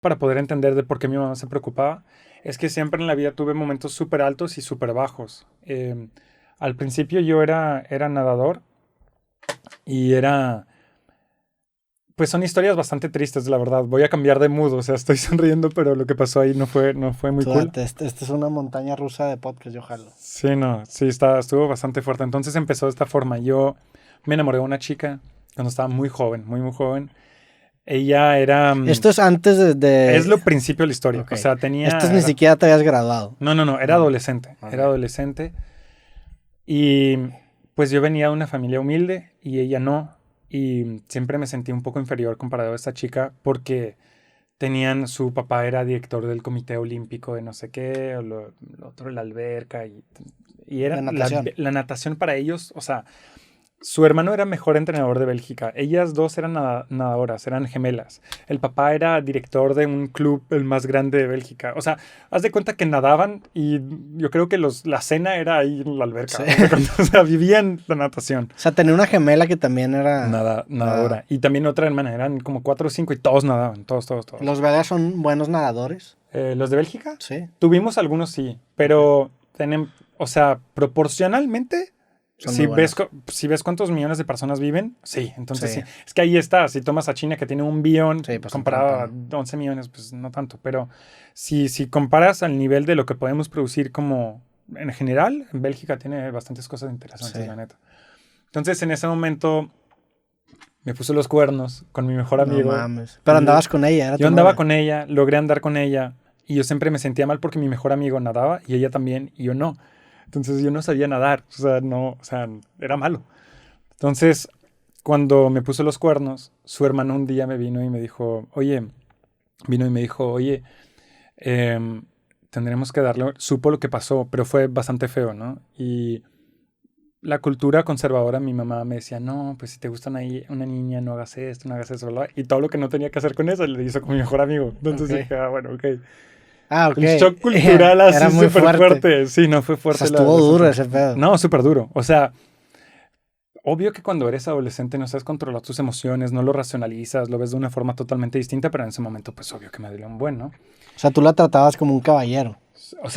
para poder entender de por qué mi mamá se preocupaba, es que siempre en la vida tuve momentos súper altos y súper bajos. Al principio yo era nadador y era... Pues son historias bastante tristes, la verdad. Voy a cambiar de mood, o sea, estoy sonriendo, pero lo que pasó ahí no fue muy Tú cool. date, esta es una montaña rusa de podcast, yo jalo. Sí, no, sí, estuvo bastante fuerte. Entonces empezó de esta forma. Yo me enamoré de una chica cuando estaba muy joven, muy, muy joven. Ella era... Esto es antes es lo principio de la historia. Ok. O sea, Esto es ni siquiera te habías graduado. no, era No. adolescente. Ok. Era adolescente. Y pues yo venía de una familia humilde y ella no. Y siempre me sentí un poco inferior comparado a esta chica porque su papá era director del comité olímpico de no sé qué, o lo otro de la alberca. Y era De natación. la natación para ellos, o sea, su hermano era mejor entrenador de Bélgica. Ellas dos eran nadadoras, eran gemelas. El papá era director de un club el más grande de Bélgica. O sea, haz de cuenta que nadaban y yo creo que la cena era ahí en la alberca. Sí. Haz de cuenta, o sea, vivían la natación. O sea, tenía una gemela que también era... Nadadora. Y también otra hermana. Eran como 4 o 5 y todos nadaban. Todos, todos, todos. ¿Los belgas son buenos nadadores? ¿Los de Bélgica? Sí. Tuvimos algunos, sí. Pero, o sea, proporcionalmente... Son muy buenos. Si ves cuántos millones de personas viven, sí, entonces sí. Sí. Es que ahí está, si tomas a China que tiene 1 billón, Sí, pues comparado a 11 millones, pues no tanto. Pero si comparas al nivel de lo que podemos producir como en general, Bélgica tiene bastantes cosas interesantes, Sí. la neta. Entonces en ese momento me puso los cuernos con mi mejor No amigo. mames. Pero andabas con ella, era Yo tu andaba novia. con ella, logré andar con ella y yo siempre me sentía mal porque mi mejor amigo nadaba y ella también y yo no. Entonces yo no sabía nadar, o sea, era malo. Entonces, cuando me puso los cuernos, su hermano un día me vino y me dijo, oye, tendremos que darle, supo lo que pasó, pero fue bastante feo, ¿no? Y la cultura conservadora, mi mamá me decía, no, pues si te gusta una niña, no hagas esto, no hagas eso, ¿verdad? Y todo lo que no tenía que hacer con eso, le hizo con mi mejor amigo. Entonces Ok. dije, bueno, ok. Ah, ok. El shock cultural Era así muy súper fuerte. fuerte. Sí, no, fue O sea, fuerte estuvo la duro sensación. ese pedo. No, súper duro. O sea, obvio que cuando eres adolescente no sabes controlar tus emociones, no lo racionalizas, lo ves de una forma totalmente distinta, pero en ese momento, pues obvio que me dolió un buen, ¿no? O sea, tú la tratabas como un caballero. O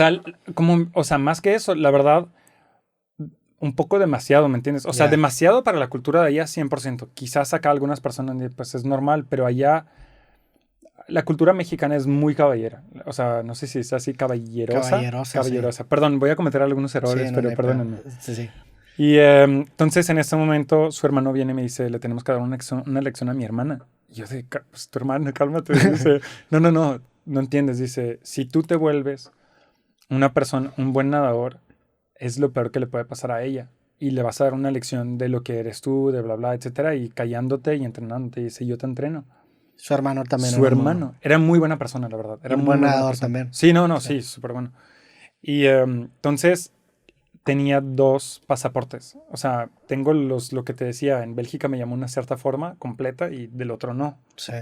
sea, más que eso, la verdad, un poco demasiado, ¿me entiendes? O sea, Ya. demasiado para la cultura de allá, 100%. Quizás acá algunas personas, pues es normal, pero allá la cultura mexicana es muy caballera. O sea, no sé si es así, Caballerosa, sí. Perdón, voy a cometer algunos errores, Sí, no, no pero hay pedo. perdónenme. Sí, sí. Y entonces en ese momento su hermano viene y me dice, le tenemos que dar una lección a mi hermana. Y yo de, pues tu hermana, cálmate. Dice, no entiendes. Dice, si tú te vuelves una persona, un buen nadador, es lo peor que le puede pasar a ella. Y le vas a dar una lección de lo que eres tú, de bla, bla, etcétera, y callándote y entrenándote. Y dice, yo te entreno. Su hermano también Su era muy... hermano era muy buena persona, la verdad. Y Era un muy, buen muy buena nadador persona. también. Sí, Sí. sí, súper bueno. Y entonces tenía 2 pasaportes. O sea, tengo lo que te decía, en Bélgica me llamó una cierta forma completa y del otro no. Sí.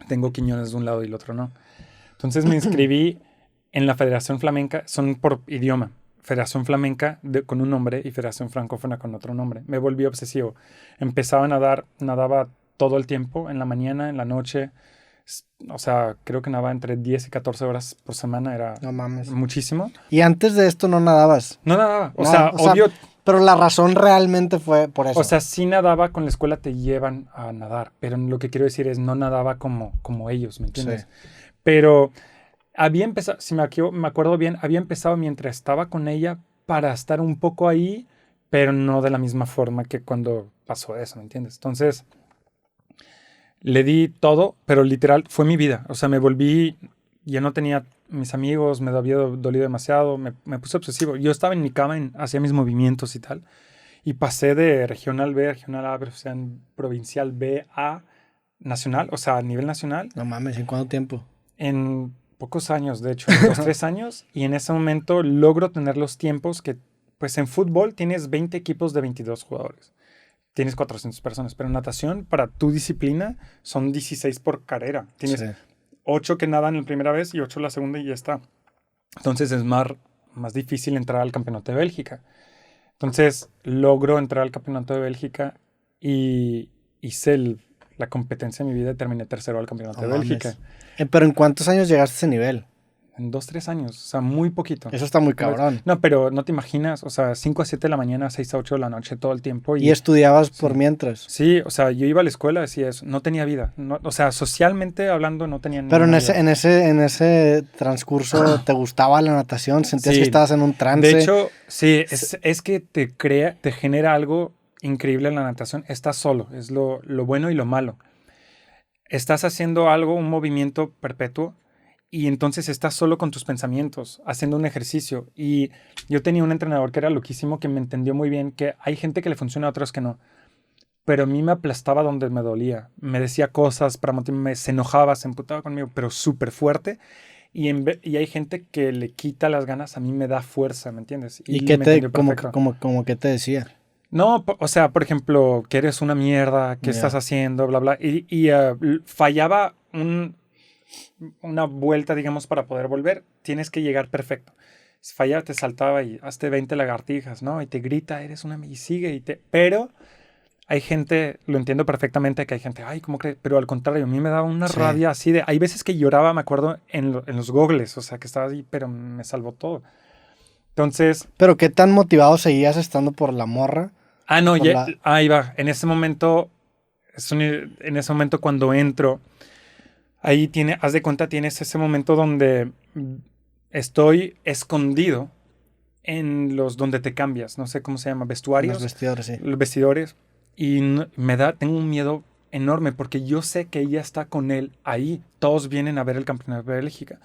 Tengo Quiñones de un lado y el otro no. Entonces me inscribí en la Federación Flamenca, son por idioma. Federación Flamenca con un nombre y Federación Francófona con otro nombre. Me volví obsesivo. Empezaba a nadaba todo el tiempo, en la mañana, en la noche. O sea, creo que nadaba entre 10 y 14 horas por semana, era No mames. muchísimo. Y antes de esto no nadabas. No nadaba, o Nada, sea, obvio, pero la razón realmente fue por eso. o sea, sí nadaba, con la escuela te llevan a nadar, pero lo que quiero decir es no nadaba como ellos, ¿me entiendes? Sí. Pero había empezado, si me acuerdo bien, había empezado mientras estaba con ella para estar un poco ahí, pero no de la misma forma que cuando pasó eso, ¿me entiendes? Entonces, le di todo, pero literal fue mi vida. O sea, me volví, ya no tenía mis amigos, me había dolido demasiado, me puse obsesivo. Yo estaba en mi cama, hacía mis movimientos y tal, y pasé de regional B, regional A, o sea, en provincial B a nacional, o sea, a nivel nacional, No mames, ¿en cuánto tiempo? en pocos años, de hecho, en 2, 3 años, y en ese momento logro tener los tiempos que, pues en fútbol tienes 20 equipos de 22 jugadores. Tienes 400 personas, pero en natación, para tu disciplina, son 16 por carrera. Tienes Sí. 8 que nadan la primera vez y 8 la segunda y ya está. Entonces es más difícil entrar al campeonato de Bélgica. Entonces logro entrar al campeonato de Bélgica y hice la competencia de mi vida y terminé tercero al campeonato No de Bélgica. mames. Pero ¿en cuántos años llegaste a ese nivel? En 2, 3 años, o sea, muy poquito. Eso está muy cabrón. No, pero no te imaginas, o sea, 5 a 7 de la mañana, 6 a 8 de la noche, todo el tiempo. ¿Y estudiabas por sí. mientras? Sí, o sea, yo iba a la escuela, decía eso, no tenía vida. No, o sea, socialmente hablando, no tenía Pero ninguna en ese transcurso, ¿te gustaba la natación? ¿Sentías Sí. que estabas en un trance? De hecho, sí, es que te genera algo increíble en la natación. Estás solo, es lo bueno y lo malo. Estás haciendo algo, un movimiento perpetuo, y entonces estás solo con tus pensamientos, haciendo un ejercicio. Y yo tenía un entrenador que era loquísimo, que me entendió muy bien que hay gente que le funciona, a otros que no. Pero a mí me aplastaba donde me dolía. Me decía cosas para motivarme, se enojaba, se emputaba conmigo, pero súper fuerte. Y hay gente que le quita las ganas, a mí me da fuerza, ¿me entiendes? ¿Y me qué entendió como perfecto. que te decía? No, o sea, por ejemplo, que eres una mierda, ¿qué estás Ya. haciendo? Bla, bla. Fallaba una vuelta, digamos, para poder volver. Tienes que llegar perfecto. Si fallaba, te saltaba y hazte 20 lagartijas, ¿no? Y te grita, eres una... Y sigue. Pero hay gente, lo entiendo perfectamente, que hay gente, ay, ¿cómo crees? Pero al contrario, a mí me daba una Sí. rabia así de... Hay veces que lloraba, me acuerdo, en los gogles. O sea, que estaba así, pero me salvó todo. Entonces... ¿Pero qué tan motivado seguías estando por la morra? No, Por ya, la... ahí va. En ese momento, en ese momento cuando entro, ahí haz de cuenta, tienes ese momento donde estoy escondido en los donde te cambias, no sé cómo se llama, Los vestuarios, vestidores, sí. los vestidores, y tengo un miedo enorme porque yo sé que ella está con él ahí. Todos vienen a ver el campeonato de Bélgica.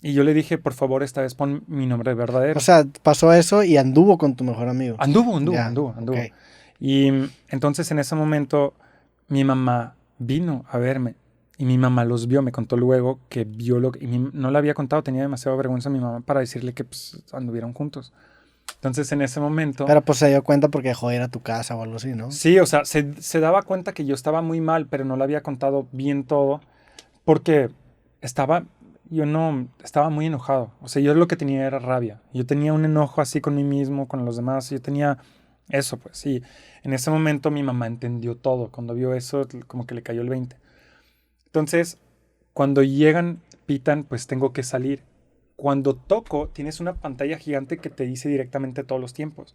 Y yo le dije, por favor, esta vez pon mi nombre verdadero. O sea, pasó eso y anduvo con tu mejor amigo. Anduvo. Ya, ok. Y entonces en ese momento mi mamá vino a verme y mi mamá los vio, me contó luego que vio no le había contado, tenía demasiada vergüenza a mi mamá para decirle que pues, anduvieron juntos. Entonces en ese momento... Pero pues se dio cuenta porque dejó de ir a tu casa o algo así, ¿no? Sí, o sea, se daba cuenta que yo estaba muy mal, pero no le había contado bien todo porque yo no, estaba muy enojado. O sea, yo lo que tenía era rabia. Yo tenía un enojo así con mí mismo, con los demás. Yo tenía eso, pues sí. En ese momento mi mamá entendió todo. Cuando vio eso, como que le cayó el 20. Entonces, cuando llegan, pitan, pues tengo que salir. Cuando toco, tienes una pantalla gigante que te dice directamente todos los tiempos.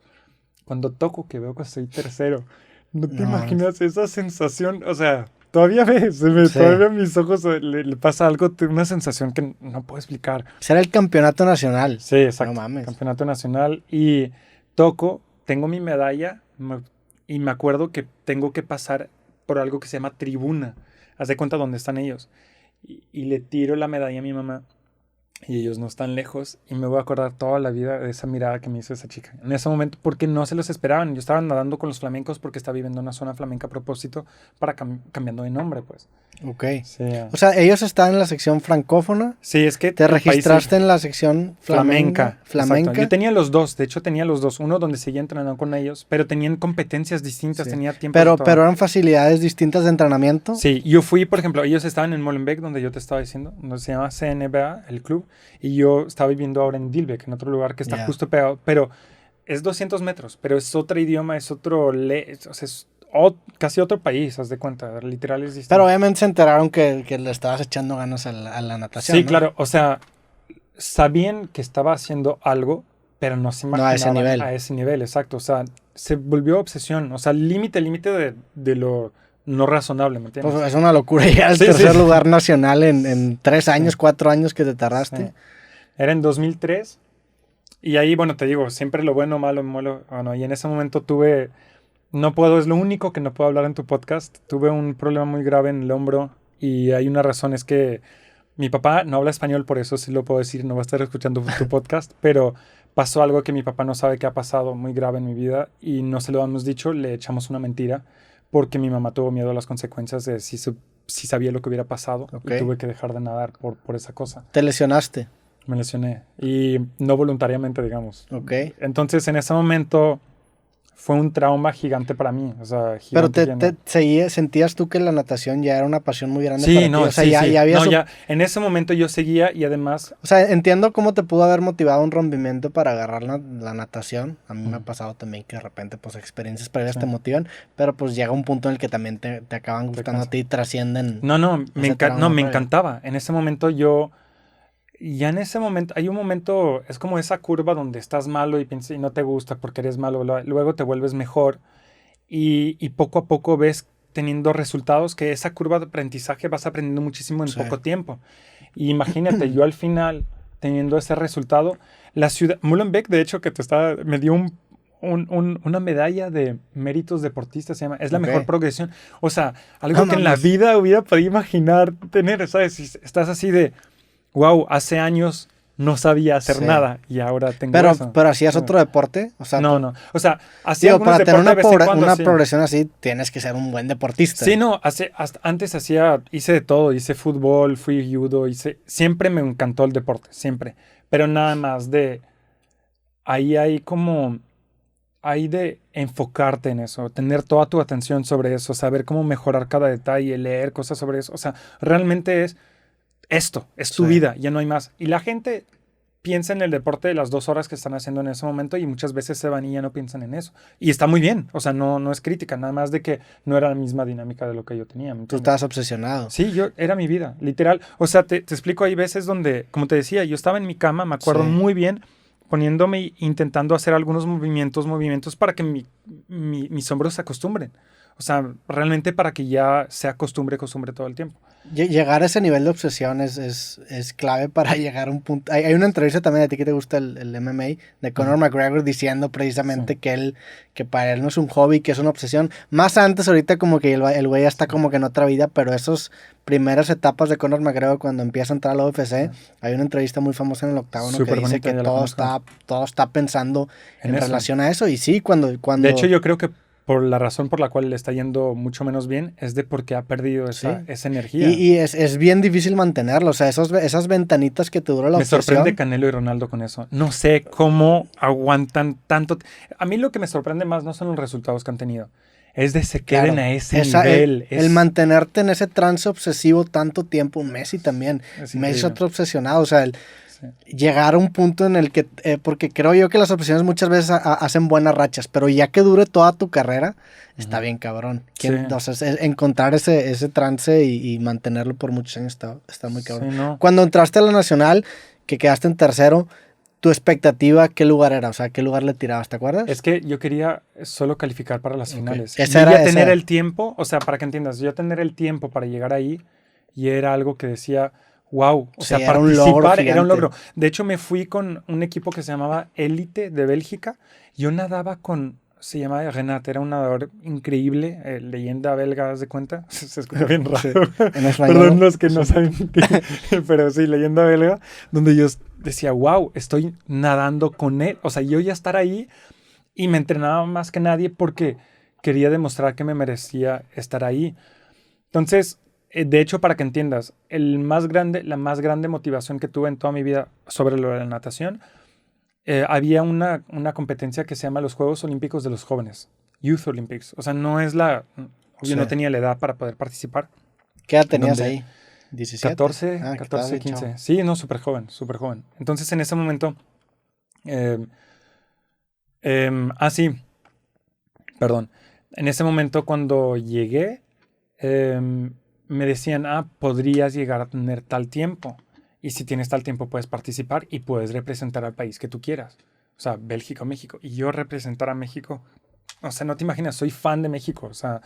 Cuando toco, que veo que soy tercero, no te No, imaginas esa sensación. O sea, todavía sí. todavía a mis ojos le pasa algo, una sensación que no puedo explicar. Será el campeonato nacional. Sí, exacto. No mames. Campeonato nacional. Y toco, tengo mi medalla y me acuerdo que tengo que pasar por algo que se llama tribuna. Haz de cuenta dónde están ellos. Y le tiro la medalla a mi mamá y ellos no están lejos y me voy a acordar toda la vida de esa mirada que me hizo esa chica. En ese momento, porque no se los esperaban. Yo estaba nadando con los flamencos porque estaba viviendo en una zona flamenca a propósito para cambiando de nombre, pues. Ok. Sí, O sea, ellos estaban en la sección francófona. sí, es que ¿Te el país registraste en la sección flamenca. flamenca? Exacto. Yo tenía los dos, de hecho tenía los dos. Uno donde seguía entrenando con ellos, pero tenían competencias distintas, Sí. tenía tiempo Pero todo. eran facilidades distintas de entrenamiento. Sí, yo fui, por ejemplo, ellos estaban en Molenbeek, donde yo te estaba diciendo, donde se llama CNBA, el club, y yo estaba viviendo ahora en Dilbeek, en otro lugar que está Ya. justo pegado, pero es 200 metros, pero es otro idioma, es otro, o sea, es casi otro país, haz de cuenta, literal es distinto. Pero obviamente se enteraron que le estabas echando ganas a la natación. Sí, ¿no? claro, o sea, sabían que estaba haciendo algo, pero no se No imaginaban a ese nivel. a ese nivel, exacto, o sea, se volvió obsesión, o sea, límite de lo no razonable, ¿me entiendes? Pues es una locura llegar al Sí, tercer sí. lugar nacional en 3 años, Sí. 4 años que te tardaste. Sí. Era en 2003 y ahí, bueno, te digo, siempre lo bueno, malo, bueno, y en ese momento es lo único que no puedo hablar en tu podcast, tuve un problema muy grave en el hombro y hay una razón, es que mi papá no habla español, por eso sí lo puedo decir, no va a estar escuchando tu podcast, pero pasó algo que mi papá no sabe que ha pasado muy grave en mi vida y no se lo hemos dicho, le echamos una mentira porque mi mamá tuvo miedo a las consecuencias de si sabía lo que hubiera pasado Ok. y tuve que dejar de nadar por esa cosa. Te lesionaste. Me lesioné y no voluntariamente, digamos. Ok. Entonces en ese momento fue un trauma gigante para mí. O sea, Pero gigante. sentías tú que la natación ya era una pasión muy grande Sí, para ti. no, O sea, sí, ya, sí. ya había No, ya, en ese momento yo seguía y además... O sea, entiendo cómo te pudo haber motivado un rompimiento para agarrar la natación. A mí me ha pasado también que de repente, pues, experiencias previas Sí. te motivan, pero pues llega un punto en el que también te acaban gustando a ti y trascienden No, ese me trauma previo. encantaba. En ese momento yo... Ya en ese momento, hay un momento, es como esa curva donde estás malo y piensas y no te gusta porque eres malo, luego te vuelves mejor y poco a poco ves teniendo resultados que esa curva de aprendizaje vas aprendiendo muchísimo en Sí. poco tiempo. Y imagínate, yo al final teniendo ese resultado, la ciudad, Molenbeek, de hecho, me dio una medalla de méritos deportistas, se llama, es la mejor Ok. progresión. O sea, algo No que en la mames. vida hubiera podido imaginar tener, ¿sabes? Si estás así de wow, hace años no sabía hacer Sí. nada y ahora tengo Pero, eso. pero hacías otro deporte. O sea, No, no. O sea, hacía digo, algunos para tener deportes de vez en cuando, una sí. progresión así, tienes que ser un buen deportista. Sí, no, antes hice de todo, hice fútbol, fui judo, siempre me encantó el deporte, siempre. Pero nada más ahí hay de enfocarte en eso, tener toda tu atención sobre eso, saber cómo mejorar cada detalle, leer cosas sobre eso. O sea, realmente es tu Sí. vida, ya no hay más. Y la gente piensa en el deporte de las 2 horas que están haciendo en ese momento y muchas veces se van y ya no piensan en eso. Y está muy bien, o sea, no es crítica, nada más de que no era la misma dinámica de lo que yo tenía. ¿Me Tú entiendes? estabas obsesionado. Sí, era mi vida, literal. O sea, te explico, hay veces donde, como te decía, yo estaba en mi cama, me acuerdo Sí. muy bien, poniéndome, intentando hacer algunos movimientos para que mis hombros se acostumbren. O sea, realmente para que ya se acostumbre todo el tiempo. Llegar a ese nivel de obsesión es clave para llegar a un punto. Hay una entrevista también de ti que te gusta el MMA de Conor McGregor diciendo precisamente Sí. que para él no es un hobby, que es una obsesión. Más antes, ahorita como que el güey ya está como que en otra vida, pero esas primeras etapas de Conor McGregor cuando empieza a entrar a la UFC, hay una entrevista muy famosa en el Octágono que Súper dice bonita, que ya la conozco. todo está pensando en En eso. relación a eso. Y sí, cuando De hecho, yo creo que por la razón por la cual le está yendo mucho menos bien es de porque ha perdido sí. esa energía. Y es bien difícil mantenerlo. O sea, esas ventanitas que te dura la Me obsesión. sorprende Canelo y Ronaldo con eso. No sé cómo aguantan tanto. A mí lo que me sorprende más no son los resultados que han tenido. Es de se queden Claro, a ese nivel. el mantenerte en ese trance obsesivo tanto tiempo. Messi también. Es Messi es increíble. otro obsesionado. O sea, Sí. llegar a un punto en el que, porque creo yo que las obsesiones muchas veces hacen buenas rachas, pero ya que dure toda tu carrera, está bien cabrón. Sí. O sea, encontrar ese trance y mantenerlo por muchos años está muy cabrón. Sí, no. Cuando entraste a la Nacional, que quedaste en tercero, ¿tu expectativa qué lugar era? O sea, ¿qué lugar le tirabas? ¿Te acuerdas? Es que yo quería solo calificar para las finales. Esa Yo era- ya tener esa- el tiempo, o sea, para que entiendas, yo tener el tiempo para llegar ahí y era algo que decía, wow, o Sí, sea, era un logro participar era un gigante. logro. De hecho, me fui con un equipo que se llamaba Élite de Bélgica. Yo nadaba se llamaba Renat, era un nadador increíble, leyenda belga, ¿haz de cuenta? Se escucha bien raro. Sí, en español. Perdón los que no saben, pero sí, leyenda belga, donde yo decía, wow, estoy nadando con él. O sea, yo ya estar ahí y me entrenaba más que nadie porque quería demostrar que me merecía estar ahí. Entonces, de hecho, para que entiendas, la más grande motivación que tuve en toda mi vida sobre lo de la natación, había una competencia que se llama los Juegos Olímpicos de los Jóvenes, Youth Olympics. O sea, yo Sí. no tenía la edad para poder participar. ¿Qué edad tenías donde- ahí? 17. 14, Ah, que estabas 14, bien 15. chavo. Sí, no, súper joven, súper joven. Entonces, en ese momento... sí, perdón. En ese momento, cuando llegué, me decían, podrías llegar a tener tal tiempo. Y si tienes tal tiempo, puedes participar y puedes representar al país que tú quieras. O sea, Bélgica o México. Y yo representar a México, o sea, no te imaginas, soy fan de México. O sea,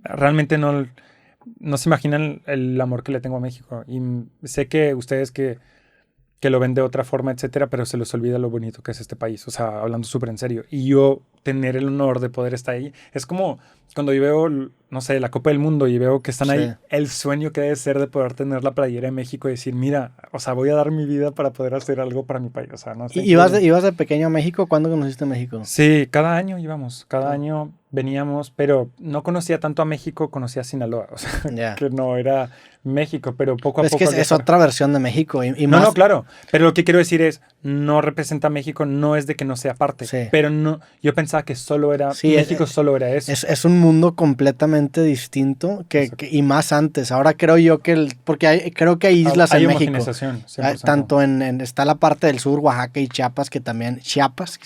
realmente no se imaginan el amor que le tengo a México. Y sé que ustedes que lo ven de otra forma, etcétera, pero se les olvida lo bonito que es este país, o sea, hablando súper en serio. Y yo tener el honor de poder estar ahí, es como cuando yo veo, no sé, la Copa del Mundo y veo que están Sí. ahí, el sueño que debe ser de poder tener la playera de México y decir, mira, o sea, voy a dar mi vida para poder hacer algo para mi país, o sea, no sé. ¿Ibas de pequeño a México? ¿Cuándo conociste México? Sí, cada año íbamos, cada Ah. año veníamos, pero no conocía tanto a México, conocía a Sinaloa, o sea, Ya. que no era México, pero poco a Es poco... que es otra versión de México y No, más... no, claro, pero lo que quiero decir es, no representa a México, no es de que no sea parte, Sí. pero no, yo pensaba que solo era, Sí, México solo era eso. Es un mundo completamente distinto y más antes. Ahora creo yo porque creo que hay islas Hay en México. homogeneización, 100%. Tanto está la parte del sur, Oaxaca y Chiapas, que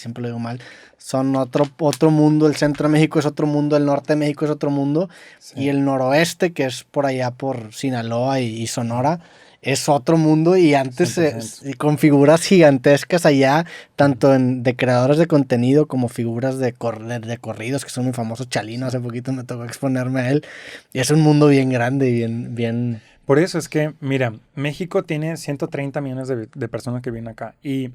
siempre lo digo mal, son otro mundo. El centro de México es otro mundo, el norte de México es otro mundo, Sí. y el noroeste, que es por allá por Sinaloa y Sonora, es otro mundo, y antes 100%. con figuras gigantescas allá, tanto de creadores de contenido como figuras de corridos que son muy famosos. Chalino, hace poquito me tocó exponerme a él, y es un mundo bien grande y bien... Por eso es que, mira, México tiene 130 millones de personas que viven acá y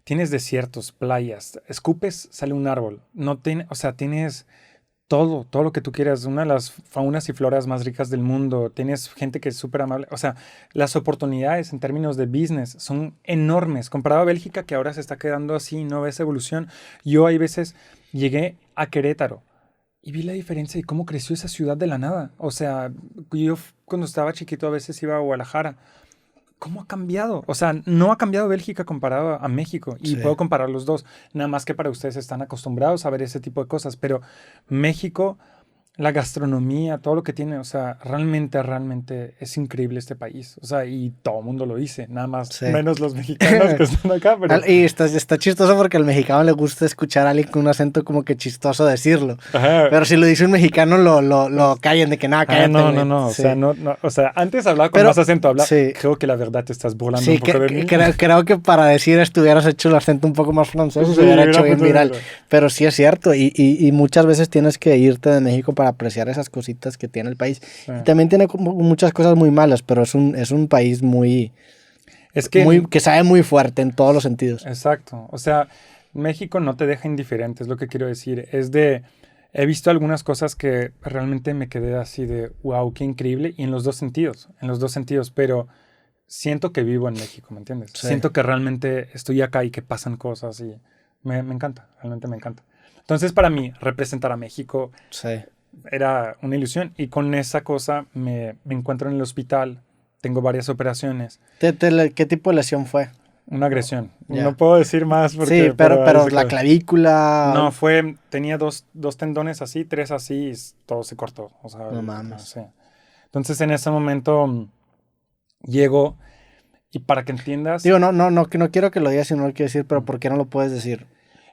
tienes desiertos, playas, escupes, sale un árbol. No tiene, o sea, tienes todo lo que tú quieras, una de las faunas y floras más ricas del mundo. Tienes gente que es súper amable. O sea, las oportunidades en términos de business son enormes. Comparado a Bélgica, que ahora se está quedando así, no ves evolución. Yo hay veces llegué a Querétaro y vi la diferencia de cómo creció esa ciudad de la nada. O sea, yo cuando estaba chiquito a veces iba a Guadalajara. ¿Cómo ha cambiado? O sea, no ha cambiado Bélgica comparado a México. Y Sí. puedo comparar los dos. Nada más que para ustedes están acostumbrados a ver ese tipo de cosas. Pero México, la gastronomía, todo lo que tiene, o sea, realmente es increíble este país. O sea, y todo el mundo lo dice. Nada más, Sí. menos los mexicanos que están acá. Pero... Y está chistoso porque al mexicano le gusta escuchar a alguien con un acento como que chistoso decirlo. Ajá. Pero si lo dice un mexicano, lo callan de que nada, cállate. no. güey. Sí. O sea, antes hablaba con Pero, más acento. sí. Creo que la verdad te estás burlando Sí, un poco de mí. creo que para decir esto hubieras hecho el acento un poco más francés y Sí, se hubiera hecho hubiera bien viral. puesto- Pero sí es cierto, y muchas veces tienes que irte de México para apreciar esas cositas que tiene el país. Sí. Y también tiene muchas cosas muy malas, pero es un país Es que... que sabe muy fuerte en todos los sentidos. Exacto. O sea, México no te deja indiferente, es lo que quiero decir. He visto algunas cosas que realmente me quedé así de, wow, qué increíble. Y en los dos sentidos, pero siento que vivo en México, ¿me entiendes? Sí. Siento que realmente estoy acá y que pasan cosas y me encanta, realmente me encanta. Entonces, para mí, representar a México Sí. era una ilusión. Y con esa cosa me encuentro en el hospital, tengo varias operaciones. ¿Qué tipo de lesión fue? Una agresión. Ya. No puedo decir más porque... Sí, pero ahí se la queda. clavícula... No, tenía dos tendones así, tres así, y todo se cortó. O sea, No mames. sí. Entonces en ese momento llego y para que entiendas, Digo, no quiero que lo digas si no lo quieres decir, pero ¿por qué no lo puedes decir?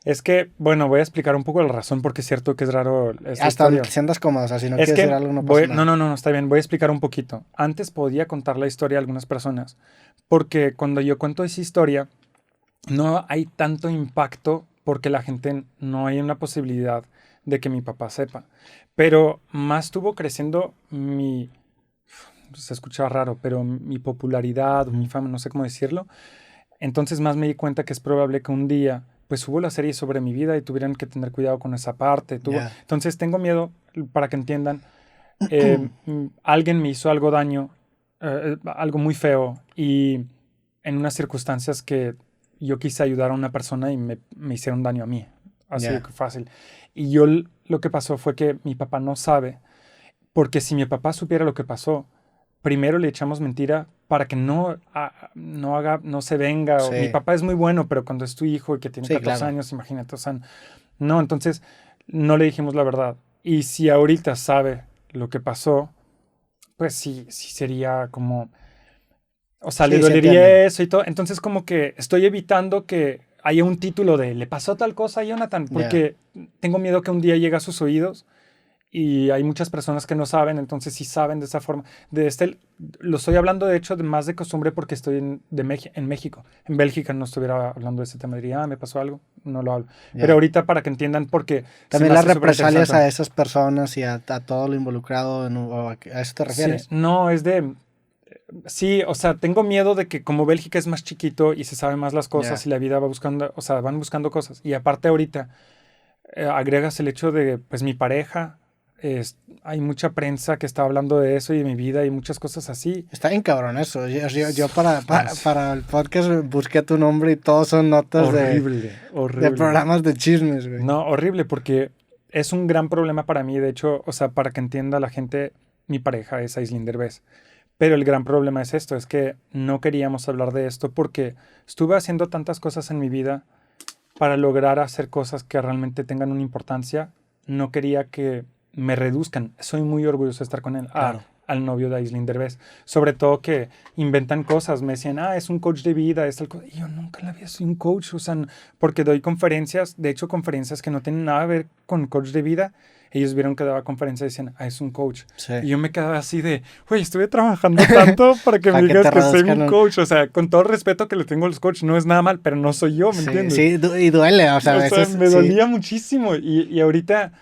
es que, bueno, voy a explicar un poco la razón porque es cierto que es raro esta Hasta historia. donde te sientas cómodo, o sea, si no Es quieres que decir algo no pasa nada. no, está bien, voy a explicar un poquito. Antes podía contar la historia a algunas personas porque cuando yo cuento esa historia no hay tanto impacto porque la gente no hay una posibilidad de que mi papá sepa. Pero más estuvo creciendo se escucha raro, pero mi popularidad o mi fama, no sé cómo decirlo. Entonces más me di cuenta que es probable que un día pues hubo la serie sobre mi vida y tuvieran que tener cuidado con esa parte. Ya. Entonces tengo miedo, para que entiendan, alguien me hizo algo daño, algo muy feo y en unas circunstancias que yo quise ayudar a una persona y me hicieron daño a mí. Así Ya. de fácil. Y lo que pasó fue que mi papá no sabe, porque si mi papá supiera lo que pasó, primero le echamos mentira para que no se venga. Sí. Mi papá es muy bueno, pero cuando es tu hijo y que tiene Sí, 14 claro. años, imagínate, o sea, no, entonces no le dijimos la verdad. Y si ahorita sabe lo que pasó, pues sí sería como... O sea, Sí, le se dolería entiende. eso y todo. Entonces, como que estoy evitando que haya un título de ¿le pasó tal cosa a Jonathan? Porque tengo miedo que un día llegue a sus oídos y hay muchas personas que no saben, entonces sí saben de esa forma. Lo estoy hablando, de hecho, más de costumbre porque estoy en México. En Bélgica no estuviera hablando de ese tema. Diría, me pasó algo. No lo hablo. Ya. Pero ahorita para que entiendan porque... También las represalias a esas personas y a todo lo involucrado, ¿a eso te refieres? Sí, no, es de... Sí, o sea, tengo miedo de que como Bélgica es más chiquito y se sabe más las cosas y la vida va buscando, o sea, van buscando cosas. Y aparte ahorita agregas el hecho de, pues mi pareja, hay mucha prensa que está hablando de eso y de mi vida y muchas cosas así. Está bien cabrón eso. Yo para el podcast busqué tu nombre y todos son notas Horrible. de programas de chismes, güey. No, horrible porque es un gran problema para mí. De hecho, o sea, para que entienda la gente, mi pareja es Aislinn Derbez. Pero el gran problema es esto, es que no queríamos hablar de esto porque estuve haciendo tantas cosas en mi vida para lograr hacer cosas que realmente tengan una importancia. No quería que me reduzcan. Soy muy orgulloso de estar con él. Claro. Al novio de Aislinn Derbez. Sobre todo que inventan cosas. Me decían, es un coach de vida. Y yo nunca la había sido un coach. O sea, porque doy conferencias. De hecho, conferencias que no tienen nada que ver con coach de vida. Ellos vieron que daba conferencias y decían, es un coach. Sí. Y yo me quedaba así de, güey, estuve trabajando tanto para que me digas que soy un coach. O sea, con todo el respeto que le tengo a los coaches, no es nada mal, pero no soy yo, ¿me entiendes? Sí, y duele. O sea, me dolía muchísimo. Y ahorita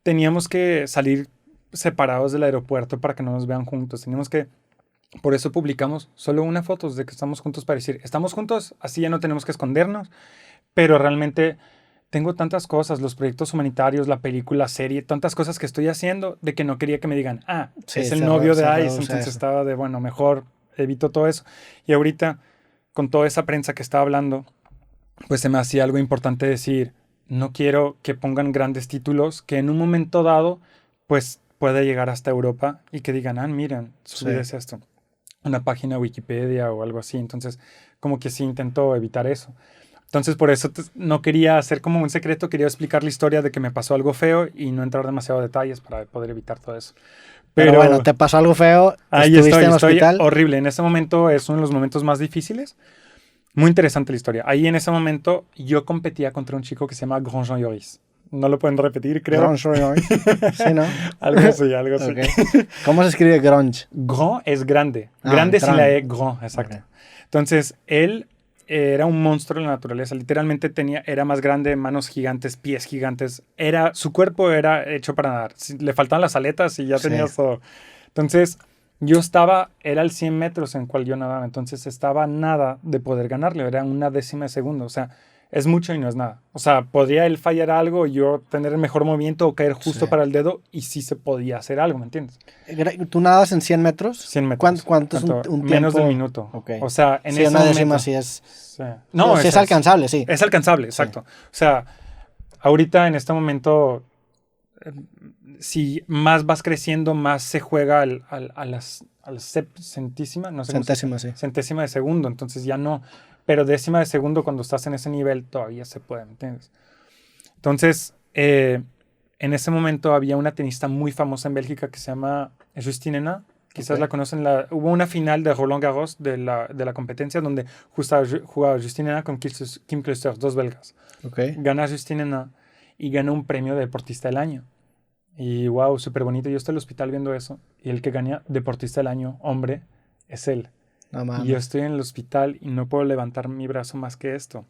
teníamos que salir separados del aeropuerto para que no nos vean juntos. Teníamos que, por eso publicamos solo una foto de que estamos juntos para decir, estamos juntos, así ya no tenemos que escondernos, pero realmente tengo tantas cosas, los proyectos humanitarios, la película, serie, tantas cosas que estoy haciendo de que no quería que me digan, es el novio de Ice, entonces estaba de, bueno, mejor evito todo eso. Y ahorita, con toda esa prensa que estaba hablando, pues se me hacía algo importante decir, no quiero que pongan grandes títulos que en un momento dado, pues pueda llegar hasta Europa y que digan, miren, su vida es esto. Una página Wikipedia o algo así. Entonces, como que sí intento evitar eso. Entonces, por eso no quería hacer como un secreto, quería explicar la historia de que me pasó algo feo y no entrar demasiado detalles para poder evitar todo eso. Pero bueno, te pasó algo feo, estuviste en el hospital. Horrible. En ese momento es uno de los momentos más difíciles. Muy interesante la historia. Ahí en ese momento yo competía contra un chico que se llama Grand Jean Lloris. No lo pueden repetir, creo. Grand Jean Lloris. Sí, ¿no? algo así. Okay. ¿Cómo se escribe Grand? Grand es grande. Grande sin la E, Grand, exacto. Okay. Entonces, él era un monstruo en la naturaleza. Literalmente era más grande, manos gigantes, pies gigantes. Su cuerpo era hecho para nadar. Le faltaban las aletas y ya tenía todo. Entonces, era el 100 metros en cual yo nadaba. Entonces, estaba nada de poder ganarle. Era una décima de segundo. O sea, es mucho y no es nada. O sea, podría él fallar algo y yo tener el mejor movimiento o caer justo para el dedo y sí se podía hacer algo, ¿me entiendes? ¿Tú nadas en 100 metros? 100 metros. ¿Cuánto es un tiempo? Menos del minuto. Okay. O sea, en ese una momento... décima sí es... Sí. No, sí es alcanzable, sí. Es alcanzable, exacto. Sí. O sea, ahorita en este momento, si más vas creciendo, más se juega al centésima, no sé centésima, sí. Centésima de segundo, entonces ya no... Pero décima de segundo, cuando estás en ese nivel, todavía se puede, ¿me entiendes? Entonces, en ese momento había una tenista muy famosa en Bélgica que se llama Justine Henin. Quizás la conocen. Hubo una final de Roland Garros de la competencia donde jugaba Justine Henin con Kim Clijsters, dos belgas. Okay. Gana Justine Henin y gana un premio de Deportista del Año. Y wow, súper bonito. Yo estoy en el hospital viendo eso. Y el que gana Deportista del Año, hombre, es él. No, y yo estoy en el hospital y no puedo levantar mi brazo más que esto.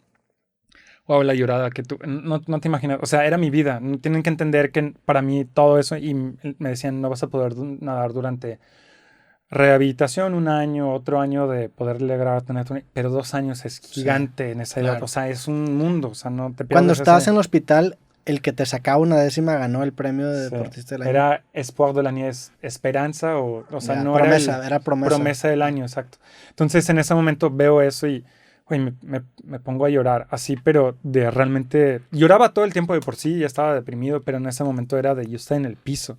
Wow, la llorada que tú... No te imaginas. O sea, era mi vida. Tienen que entender que para mí todo eso... Y me decían, no vas a poder nadar durante rehabilitación, un año, otro año de poder lograr tener... Pero 2 años es gigante en esa edad. Claro. O sea, es un mundo. O sea, no te pierdas. Cuando estabas en el hospital... El que te sacaba una décima ganó el premio de Deportista del Año. Era Espoir de l'Année, esperanza o sea, no promesa, era promesa. Promesa del año, exacto. Entonces, en ese momento veo eso y me pongo a llorar así, pero de realmente... Lloraba todo el tiempo de por sí, ya estaba deprimido, pero en ese momento era de yo estaba en el piso.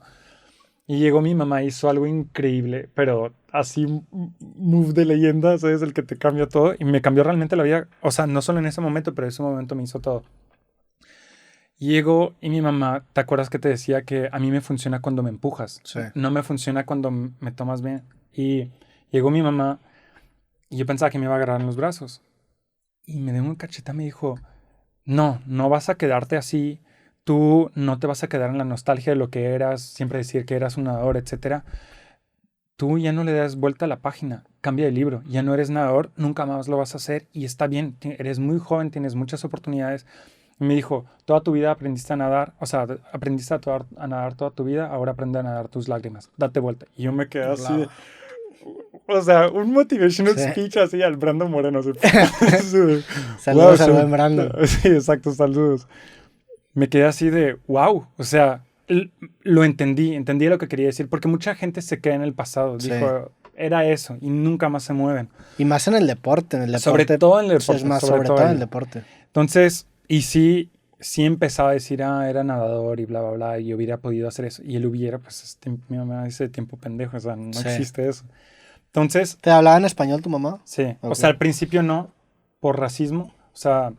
Y llegó mi mamá, hizo algo increíble, pero así, move de leyenda, ¿sabes? El que te cambia todo. Y me cambió realmente la vida, o sea, no solo en ese momento, pero en ese momento me hizo todo. Llegó y mi mamá, ¿te acuerdas que te decía que a mí me funciona cuando me empujas? Sí. No me funciona cuando me tomas bien. Y llegó mi mamá y yo pensaba que me iba a agarrar en los brazos. Y me dio un cacheta, me dijo, no vas a quedarte así. Tú no te vas a quedar en la nostalgia de lo que eras, siempre decir que eras un nadador, etc. Tú ya no le das vuelta a la página, cambia de libro. Ya no eres nadador, nunca más lo vas a hacer y está bien. Eres muy joven, tienes muchas oportunidades. Y me dijo, toda tu vida aprendiste a nadar, o sea, aprendiste a nadar toda tu vida, ahora aprende a nadar tus lágrimas, date vuelta. Y yo me quedé así, o sea, un motivational speech así al Brandon Moreno. Saludos al buen Brandon. Sí, exacto, saludos. Me quedé así de, wow, o sea, lo entendí lo que quería decir, porque mucha gente se queda en el pasado, dijo... Era eso, y nunca más se mueven. Y más en el deporte, Sobre todo en el deporte. Es más, sobre todo en el deporte. Entonces... Y sí, sí empezaba a decir, era nadador y bla, bla, bla, y hubiera podido hacer eso. Y él hubiera, pues, mi mamá dice tiempo pendejo, o sea, no Sí. existe eso. Entonces, ¿Te hablaba en español tu mamá? sí, o Ok. sea, al principio no, por racismo, o sea,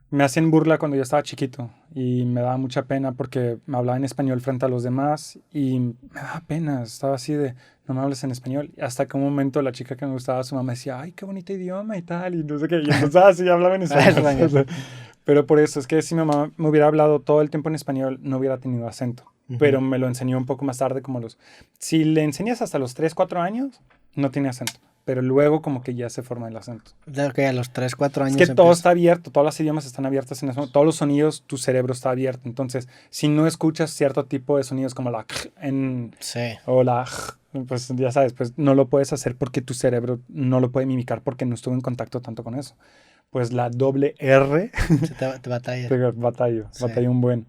me hacían burla cuando yo estaba chiquito y me daba mucha pena porque me hablaba en español frente a los demás y me daba pena, estaba así de, no me hables en español. Y hasta que un momento la chica que me gustaba, su mamá decía, ay, qué bonito idioma y tal, y no sé qué, y entonces así hablaba en español. Pero por eso, es que si mi mamá me hubiera hablado todo el tiempo en español, no hubiera tenido acento. Pero me lo enseñó un poco más tarde, como los... Si le enseñas hasta los 3 4 años, no tiene acento. Pero luego como que ya se forma el acento. Ok, a los 3, 4 años Es que todo empieza. está abierto, todos los idiomas están abiertos en ese momento, todos los sonidos, tu cerebro está abierto. Entonces, si no escuchas cierto tipo de sonidos como la Sí. o la pues ya sabes, pues no lo puedes hacer porque tu cerebro no lo puede mimicar porque no estuvo en contacto tanto con eso. Pues la doble R Te batalla. batallo Sí. un buen.